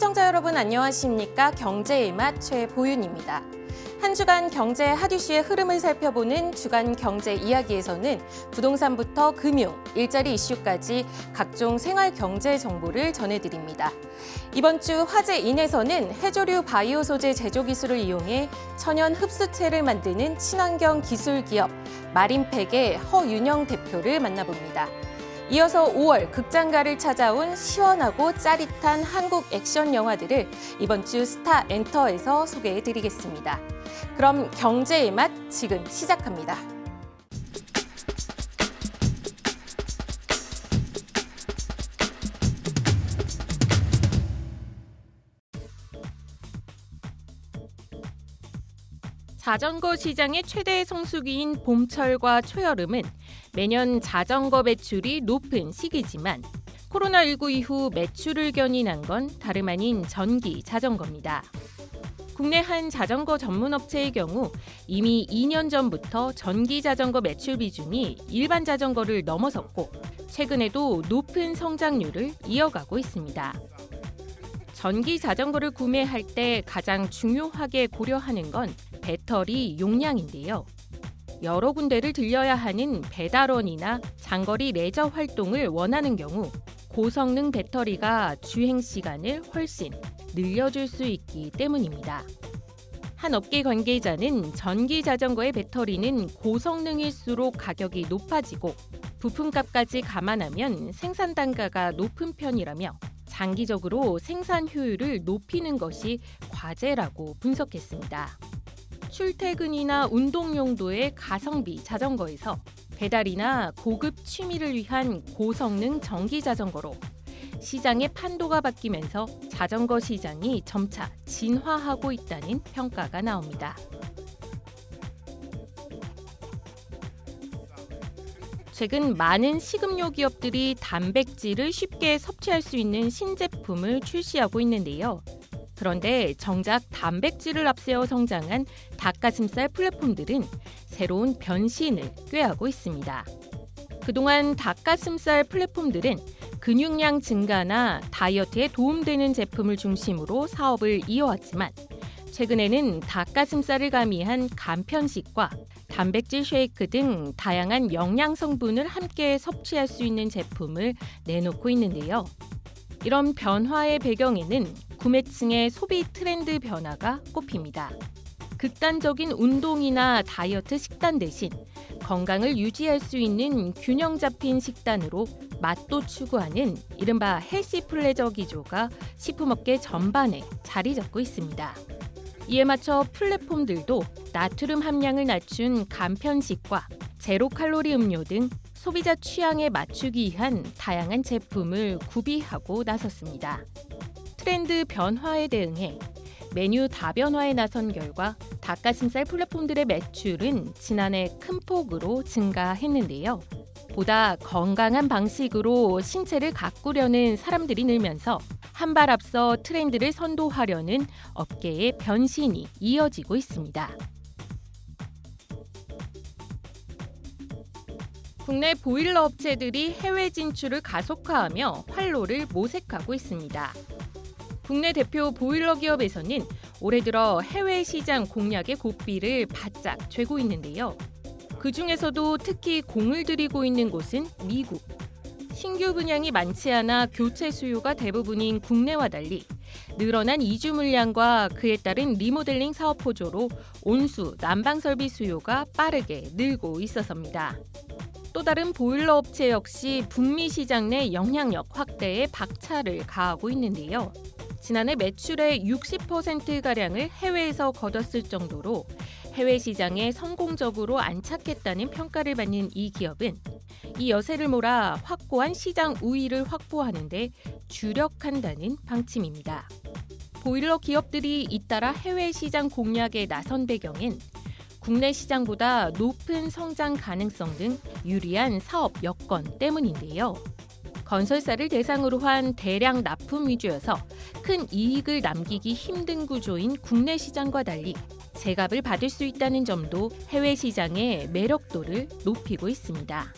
시청자 여러분 안녕하십니까? 경제의 맛 최보윤입니다. 한 주간 경제 핫 이슈의 흐름을 살펴보는 주간 경제 이야기에서는 부동산부터 금융, 일자리 이슈까지 각종 생활 경제 정보를 전해드립니다. 이번 주 화제인에서는 해조류 바이오 소재 제조 기술을 이용해 천연 흡수체를 만드는 친환경 기술 기업 마린팩의 허윤영 대표를 만나봅니다. 이어서 5월 극장가를 찾아온 시원하고 짜릿한 한국 액션 영화들을 이번 주 스타 엔터에서 소개해드리겠습니다. 그럼 경제의 맛 지금 시작합니다. 자전거 시장의 최대 성수기인 봄철과 초여름은 매년 자전거 매출이 높은 시기지만 코로나19 이후 매출을 견인한 건 다름 아닌 전기 자전거입니다. 국내 한 자전거 전문 업체의 경우 이미 2년 전부터 전기 자전거 매출 비중이 일반 자전거를 넘어섰고 최근에도 높은 성장률을 이어가고 있습니다. 전기 자전거를 구매할 때 가장 중요하게 고려하는 건 배터리 용량인데요. 여러 군데를 들려야 하는 배달원이나 장거리 레저 활동을 원하는 경우 고성능 배터리가 주행 시간을 훨씬 늘려줄 수 있기 때문입니다. 한 업계 관계자는 전기 자전거의 배터리는 고성능일수록 가격이 높아지고 부품값까지 감안하면 생산 단가가 높은 편이라며 장기적으로 생산 효율을 높이는 것이 과제라고 분석했습니다. 출퇴근이나 운동 용도의 가성비 자전거에서 배달이나 고급 취미를 위한 고성능 전기 자전거로 시장의 판도가 바뀌면서 자전거 시장이 점차 진화하고 있다는 평가가 나옵니다. 최근 많은 식음료 기업들이 단백질을 쉽게 섭취할 수 있는 신제품을 출시하고 있는데요. 그런데 정작 단백질을 앞세워 성장한 닭가슴살 플랫폼들은 새로운 변신을 꾀하고 있습니다. 그동안 닭가슴살 플랫폼들은 근육량 증가나 다이어트에 도움되는 제품을 중심으로 사업을 이어왔지만 최근에는 닭가슴살을 가미한 간편식과 단백질 쉐이크 등 다양한 영양 성분을 함께 섭취할 수 있는 제품을 내놓고 있는데요. 이런 변화의 배경에는 구매층의 소비 트렌드 변화가 꼽힙니다. 극단적인 운동이나 다이어트 식단 대신 건강을 유지할 수 있는 균형 잡힌 식단으로 맛도 추구하는 이른바 헬시 플레저 기조가 식품업계 전반에 자리 잡고 있습니다. 이에 맞춰 플랫폼들도 나트륨 함량을 낮춘 간편식과 제로 칼로리 음료 등 소비자 취향에 맞추기 위한 다양한 제품을 구비하고 나섰습니다. 트렌드 변화에 대응해 메뉴 다변화에 나선 결과 닭가슴살 플랫폼들의 매출은 지난해 큰 폭으로 증가했는데요. 보다 건강한 방식으로 신체를 가꾸려는 사람들이 늘면서 한 발 앞서 트렌드를 선도하려는 업계의 변신이 이어지고 있습니다. 국내 보일러 업체들이 해외 진출을 가속화하며 활로를 모색하고 있습니다. 국내 대표 보일러 기업에서는 올해 들어 해외 시장 공략의 고삐를 바짝 쥐고 있는데요. 그중에서도 특히 공을 들이고 있는 곳은 미국. 신규 분양이 많지 않아 교체 수요가 대부분인 국내와 달리 늘어난 이주 물량과 그에 따른 리모델링 사업 호조로 온수, 난방 설비 수요가 빠르게 늘고 있어서입니다. 또 다른 보일러 업체 역시 북미 시장 내 영향력 확대에 박차를 가하고 있는데요. 지난해 매출의 60%가량을 해외에서 거뒀을 정도로 해외 시장에 성공적으로 안착했다는 평가를 받는 이 기업은 이 여세를 몰아 확고한 시장 우위를 확보하는 데 주력한다는 방침입니다. 보일러 기업들이 잇따라 해외 시장 공략에 나선 배경엔 국내 시장보다 높은 성장 가능성 등 유리한 사업 여건 때문인데요. 건설사를 대상으로 한 대량 납품 위주여서 큰 이익을 남기기 힘든 구조인 국내 시장과 달리 제값을 받을 수 있다는 점도 해외 시장의 매력도를 높이고 있습니다.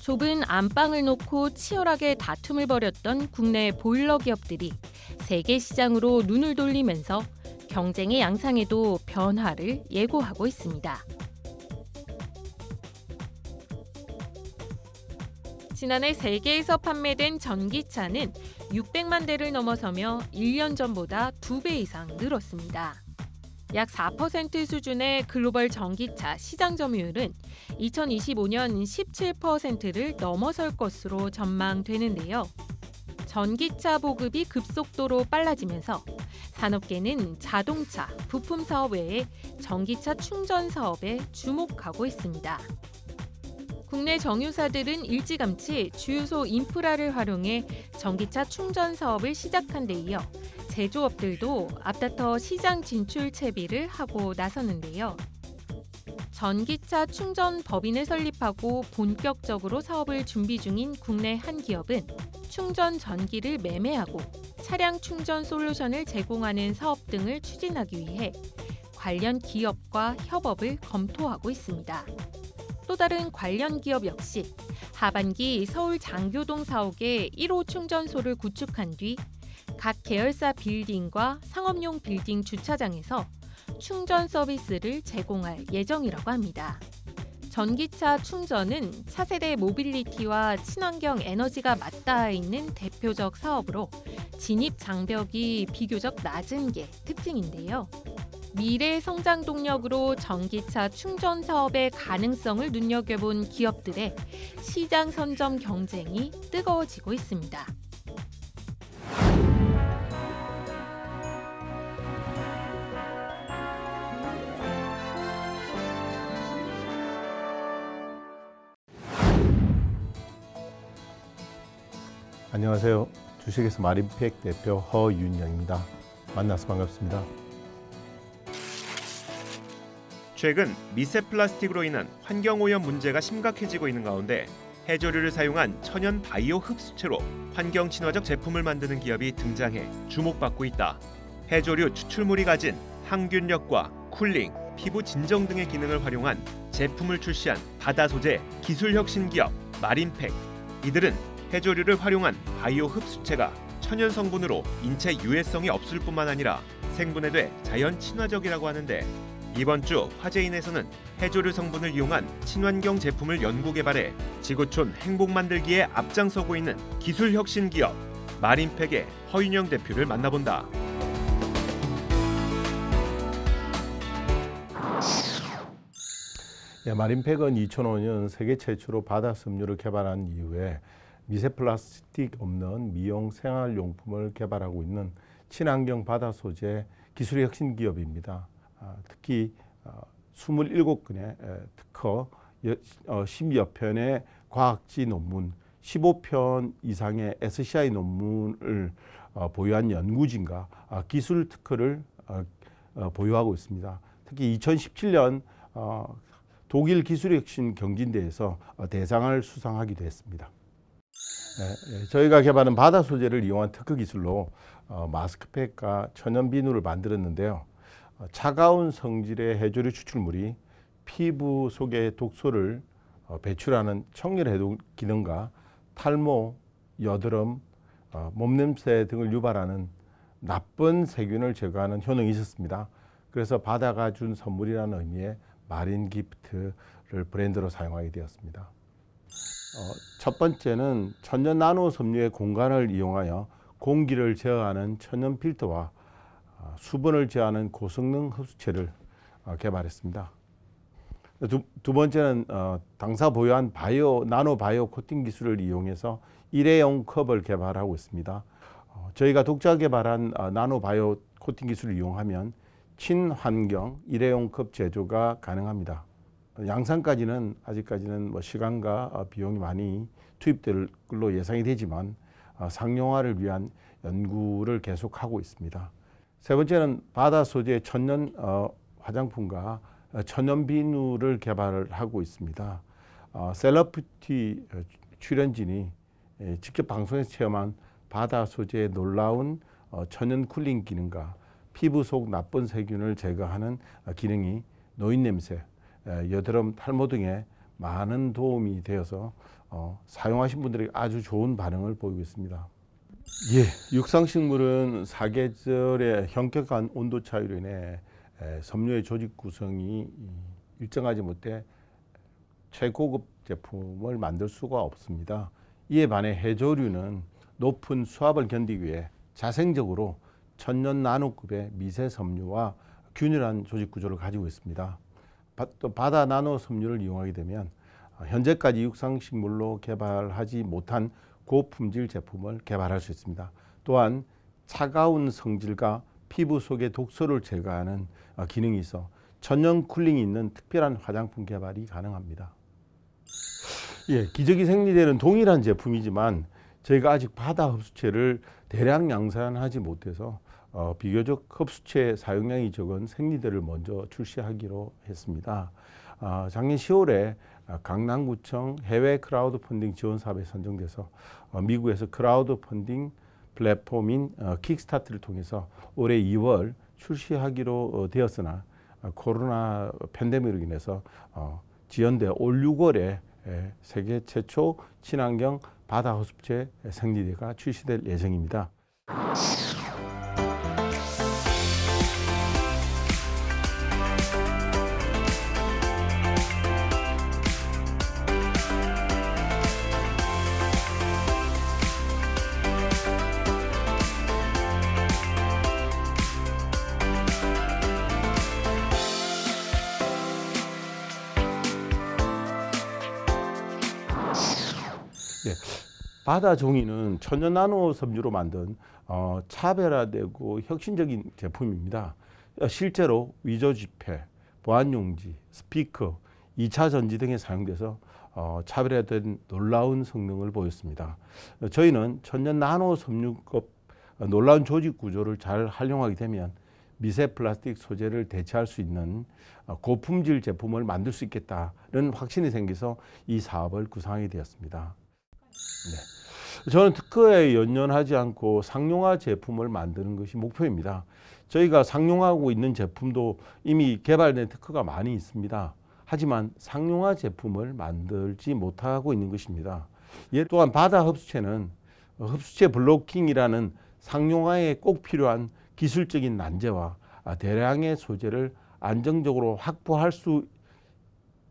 좁은 안방을 놓고 치열하게 다툼을 벌였던 국내 보일러 기업들이 세계 시장으로 눈을 돌리면서 경쟁의 양상에도 변화를 예고하고 있습니다. 지난해 세계에서 판매된 전기차는 600만 대를 넘어서며 1년 전보다 2배 이상 늘었습니다. 약 4% 수준의 글로벌 전기차 시장 점유율은 2025년 17%를 넘어설 것으로 전망되는데요. 전기차 보급이 급속도로 빨라지면서 산업계는 자동차, 부품 사업 외에 전기차 충전 사업에 주목하고 있습니다. 국내 정유사들은 일찌감치 주유소 인프라를 활용해 전기차 충전 사업을 시작한 데 이어 제조업들도 앞다퉈 시장 진출 채비를 하고 나섰는데요. 전기차 충전 법인을 설립하고 본격적으로 사업을 준비 중인 국내 한 기업은 충전 전기를 매매하고 차량 충전 솔루션을 제공하는 사업 등을 추진하기 위해 관련 기업과 협업을 검토하고 있습니다. 또 다른 관련 기업 역시 하반기 서울 장교동 사옥에 1호 충전소를 구축한 뒤 각 계열사 빌딩과 상업용 빌딩 주차장에서 충전 서비스를 제공할 예정이라고 합니다. 전기차 충전은 차세대 모빌리티와 친환경 에너지가 맞닿아 있는 대표적 사업으로 진입 장벽이 비교적 낮은 게 특징인데요. 미래 성장 동력으로 전기차 충전 사업의 가능성을 눈여겨본 기업들의 시장 선점 경쟁이 뜨거워지고 있습니다. 안녕하세요. 주식회사 마린팩 대표 허윤영입니다. 만나서 반갑습니다. 최근 미세 플라스틱으로 인한 환경오염 문제가 심각해지고 있는 가운데 해조류를 사용한 천연 바이오 흡수체로 환경 친화적 제품을 만드는 기업이 등장해 주목받고 있다. 해조류 추출물이 가진 항균력과 쿨링, 피부 진정 등의 기능을 활용한 제품을 출시한 바다 소재 기술 혁신 기업 마린팩. 이들은 해조류를 활용한 바이오 흡수체가 천연 성분으로 인체 유해성이 없을 뿐만 아니라 생분해돼 자연 친화적이라고 하는데, 이번 주 화제인에서는 해조류 성분을 이용한 친환경 제품을 연구 개발해 지구촌 행복 만들기에 앞장서고 있는 기술 혁신 기업 마린팩의 허윤영 대표를 만나본다. 마린팩은 2005년 세계 최초로 바다 섬유를 개발한 이후에 미세 플라스틱 없는 미용 생활용품을 개발하고 있는 친환경 바다 소재 기술 혁신 기업입니다. 특히 27건의 특허, 10여 편의 과학지 논문, 15편 이상의 SCI 논문을 보유한 연구진과 기술 특허를 보유하고 있습니다. 특히 2017년 독일 기술혁신 경진대회에서 대상을 수상하기도 했습니다. 저희가 개발한 바다 소재를 이용한 특허 기술로 마스크팩과 천연 비누를 만들었는데요. 차가운 성질의 해조류 추출물이 피부 속의 독소를 배출하는 청결 해독 기능과 탈모, 여드름, 몸냄새 등을 유발하는 나쁜 세균을 제거하는 효능이 있었습니다. 그래서 바다가 준 선물이라는 의미의 마린 기프트를 브랜드로 사용하게 되었습니다. 첫 번째는 천연 나노 섬유의 공간을 이용하여 공기를 제어하는 천연 필터와 수분을 제어하는 고성능 흡수체를 개발했습니다. 두 번째는 당사 보유한 나노 바이오 코팅 기술을 이용해서 일회용 컵을 개발하고 있습니다. 저희가 독자 개발한 나노 바이오 코팅 기술을 이용하면 친환경 일회용 컵 제조가 가능합니다. 양산까지는 아직까지는 시간과 비용이 많이 투입될 걸로 예상이 되지만 상용화를 위한 연구를 계속하고 있습니다. 세 번째는 바다 소재 천연 화장품과 천연 비누를 개발을 하고 있습니다. 셀러브리티 출연진이 직접 방송에서 체험한 바다 소재의 놀라운 천연 쿨링 기능과 피부 속 나쁜 세균을 제거하는 기능이 노인 냄새, 여드름, 탈모 등에 많은 도움이 되어서 사용하신 분들에게 아주 좋은 반응을 보이고 있습니다. 육상식물은 사계절의 현격한 온도 차이로 인해 섬유의 조직 구성이 일정하지 못해 최고급 제품을 만들 수가 없습니다. 이에 반해 해조류는 높은 수압을 견디기 위해 자생적으로 천연 나노급의 미세 섬유와 균일한 조직 구조를 가지고 있습니다. 또 바다 나노 섬유를 이용하게 되면 현재까지 육상식물로 개발하지 못한 고품질 제품을 개발할 수 있습니다. 또한 차가운 성질과 피부 속의 독소를 제거하는 기능이 있어 천연 쿨링이 있는 특별한 화장품 개발이 가능합니다. 기저귀 생리대는 동일한 제품이지만 저희가 아직 바다 흡수체를 대량 양산하지 못해서 비교적 흡수체 사용량이 적은 생리대를 먼저 출시하기로 했습니다. 작년 10월에 강남구청 해외 크라우드 펀딩 지원 사업에 선정돼서 미국에서 크라우드 펀딩 플랫폼인 킥스타트를 통해서 올해 2월 출시하기로 되었으나 코로나 팬데믹으로 인해서 지연돼 올 6월에 세계 최초 친환경 바다 흡수체 생리대가 출시될 예정입니다. 바다 종이는 천연 나노 섬유로 만든 차별화되고 혁신적인 제품입니다. 실제로 위조 지폐, 보안용지, 스피커, 2차 전지 등에 사용돼서 차별화된 놀라운 성능을 보였습니다. 저희는 천연 나노 섬유급 놀라운 조직 구조를 잘 활용하게 되면 미세 플라스틱 소재를 대체할 수 있는 고품질 제품을 만들 수 있겠다는 확신이 생겨서 이 사업을 구상하게 되었습니다. 저는 특허에 연연하지 않고 상용화 제품을 만드는 것이 목표입니다. 저희가 상용화하고 있는 제품도 이미 개발된 특허가 많이 있습니다. 하지만 상용화 제품을 만들지 못하고 있는 것입니다. 또한 바다 흡수체는 흡수체 블로킹이라는 상용화에 꼭 필요한 기술적인 난제와 대량의 소재를 안정적으로 확보할 수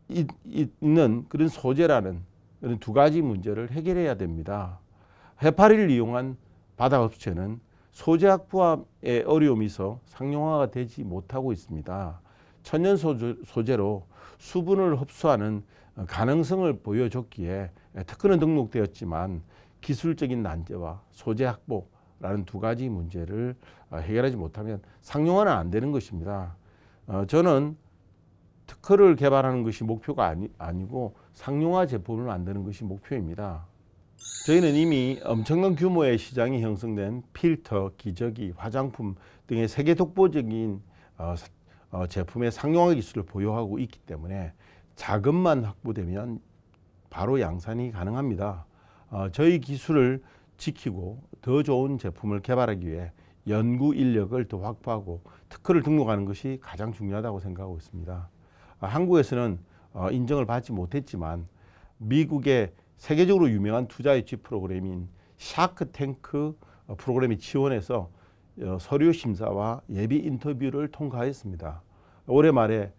있는 그런 소재라는 그런 두 가지 문제를 해결해야 됩니다. 해파리를 이용한 바다 흡수체는 소재 확보에 어려움이 있어 상용화가 되지 못하고 있습니다. 천연 소재로 수분을 흡수하는 가능성을 보여줬기에 특허는 등록되었지만 기술적인 난제와 소재 확보라는 두 가지 문제를 해결하지 못하면 상용화는 안 되는 것입니다. 저는 특허를 개발하는 것이 목표가 아니고 상용화 제품을 만드는 것이 목표입니다. 저희는 이미 엄청난 규모의 시장이 형성된 필터, 기저귀, 화장품 등의 세계 독보적인 제품의 상용화 기술을 보유하고 있기 때문에 자금만 확보되면 바로 양산이 가능합니다. 저희 기술을 지키고 더 좋은 제품을 개발하기 위해 연구 인력을 더 확보하고 특허를 등록하는 것이 가장 중요하다고 생각하고 있습니다. 한국에서는 인정을 받지 못했지만 미국의 세계적으로 유명한 투자 유치 프로그램인 샤크탱크 프로그램이 지원해서 서류 심사와 예비 인터뷰를 통과했습니다. 올해 말에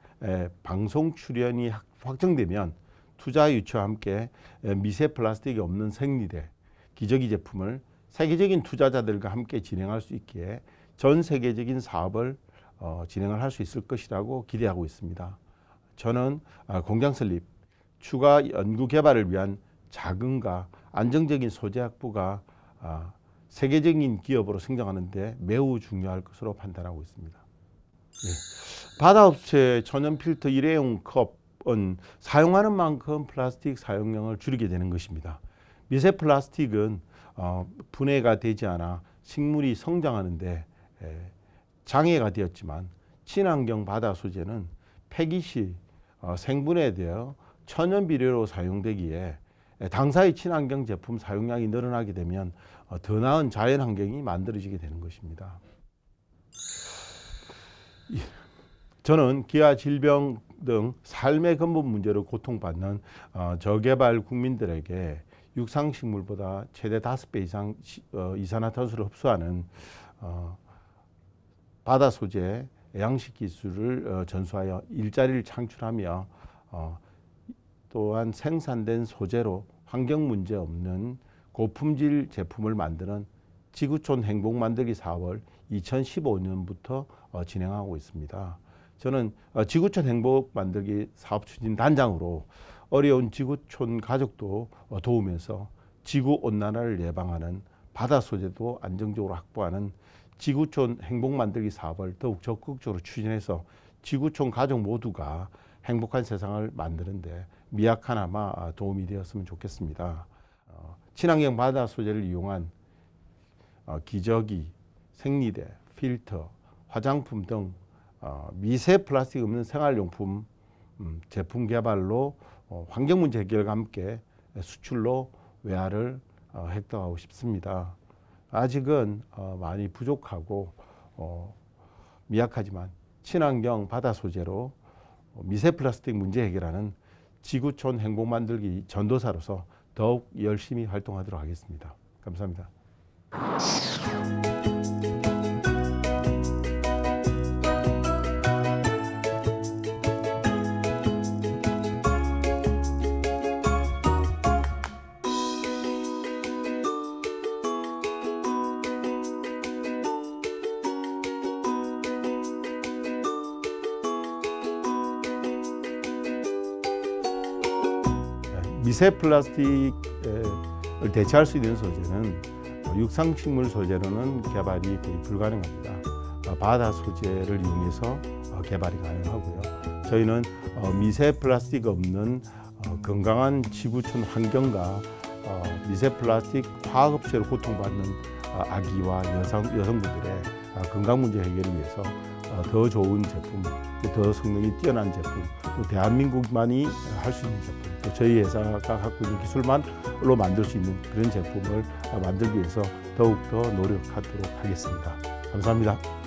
방송 출연이 확정되면 투자 유치와 함께 미세 플라스틱이 없는 생리대, 기저귀 제품을 세계적인 투자자들과 함께 진행할 수 있기에 전 세계적인 사업을 진행을 할 수 있을 것이라고 기대하고 있습니다. 저는 공장 설립, 추가 연구 개발을 위한 자금과 안정적인 소재 확보가 세계적인 기업으로 성장하는 데 매우 중요할 것으로 판단하고 있습니다. 바다 흡수체 천연 필터 일회용 컵은 사용하는 만큼 플라스틱 사용량을 줄이게 되는 것입니다. 미세 플라스틱은 분해가 되지 않아 식물이 성장하는 데 장애가 되었지만 친환경 바다 소재는 폐기 시 생분해되어 천연 비료로 사용되기에 당사의 친환경 제품 사용량이 늘어나게 되면 더 나은 자연 환경이 만들어지게 되는 것입니다. 저는 기아, 질병 등 삶의 근본 문제로 고통받는 저개발 국민들에게 육상식물보다 최대 5배 이상 이산화탄소를 흡수하는 바다 소재 양식 기술을 전수하여 일자리를 창출하며 또한 생산된 소재로 환경 문제 없는 고품질 제품을 만드는 지구촌 행복 만들기 사업을 2015년부터 진행하고 있습니다. 저는 지구촌 행복 만들기 사업 추진 단장으로 어려운 지구촌 가족도 도우면서 지구 온난화를 예방하는 바다 소재도 안정적으로 확보하는 지구촌 행복 만들기 사업을 더욱 적극적으로 추진해서 지구촌 가족 모두가 행복한 세상을 만드는데 미약하나마 도움이 되었으면 좋겠습니다. 친환경 바다 소재를 이용한 기저귀, 생리대, 필터, 화장품 등 미세 플라스틱 없는 생활용품 제품 개발로 환경 문제 해결과 함께 수출로 외화를 획득하고 싶습니다. 아직은 많이 부족하고 미약하지만 친환경 바다 소재로 미세 플라스틱 문제 해결하는 지구촌 행복 만들기 전도사로서 더욱 열심히 활동하도록 하겠습니다. 감사합니다. 미세 플라스틱을 대체할 수 있는 소재는 육상식물 소재로는 개발이 거의 불가능합니다. 바다 소재를 이용해서 개발이 가능하고요. 저희는 미세 플라스틱 없는 건강한 지구촌 환경과 미세 플라스틱 화학업체로 고통받는 아기와 여성분들의 건강 문제 해결을 위해서 더 좋은 제품, 더 성능이 뛰어난 제품, 또 대한민국만이 할 수 있는 제품, 또 저희 회사가 갖고 있는 기술만으로 만들 수 있는 그런 제품을 만들기 위해서 더욱더 노력하도록 하겠습니다. 감사합니다.